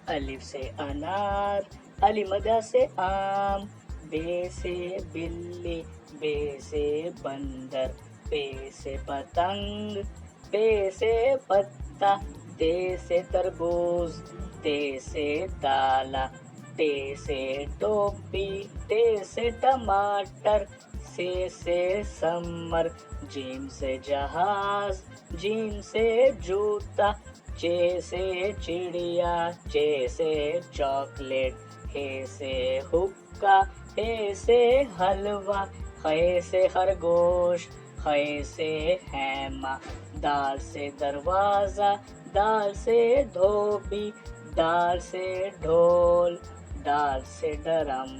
الف سے انار، علی مدہ سے آم، بے سے بلی، بے سے بندر، پے سے پتنگ، پے سے پتا، تے سے تربوز، تے سے تالا، ٹے سے ٹوپی، ٹے سے ٹماٹر، سے سمر، جیم سے جہاز، جیم سے جوتا، چے سے چڑیا، چے سے چاکلیٹ، ہے سے حکا، ہے سے حلوہ، ہے سے خرگوش، ہے سے خیمہ، دال سے دروازہ، دال سے دھوبی، دال سے ڈھول، ڈال سے ڈرم،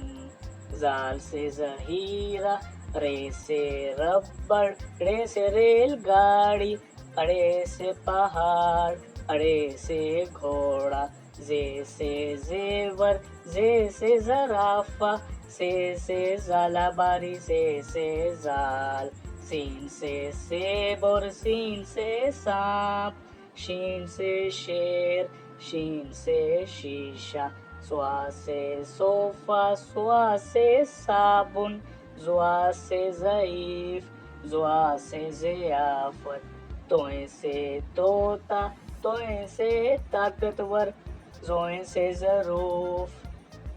زال سے ذخیرہ، رے سے ربڑ، رے سے ریل گاڑی، اڑے سے پہاڑ، اڑے سے گھوڑا، زے سے زیور، زے سے زرافہ، سے زالہ باری، سے زال، سین سے سیب اور سین سے سانپ، شین سے شیر، شین سے شیشہ، سوا سے صوفہ، سوا سے صابن، زوا سے ضعیف، زوا سے ضیافت، توئیں سے طوطا، توئیں سے طاقتور، زوئیں سے ظروف،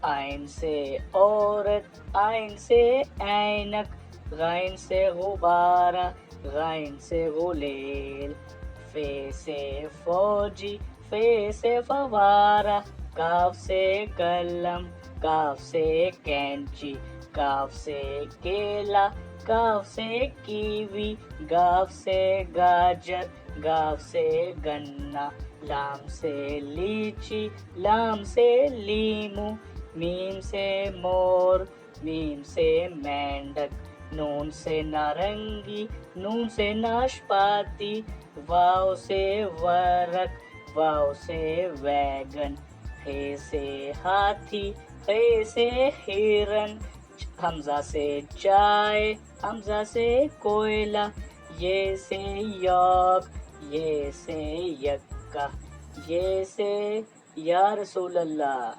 آئن سے عورت، آئن سے اینک، غائن سے غبارہ، غائن سے غلیل، فے سے فوجی، فے سے فوارہ، کاف سے قلم، کاف سے کینچی، کاف سے کیلا، کاف سے کیوی، گاف سے گاجر، گاف سے گنا، لام سے لیچی، لام سے لیمو، میم سے مور، میم سے مینڈک، نون سے نارنگی، نون سے ناشپاتی، واو سے ورق، واو سے ویگن، ہے سے ہاتھی، ہے سے ہرن، حمزہ سے چائے، حمزہ سے کوئلہ، یہ سے یاک، یہ سے یکا، یہ سے یا رسول اللہ۔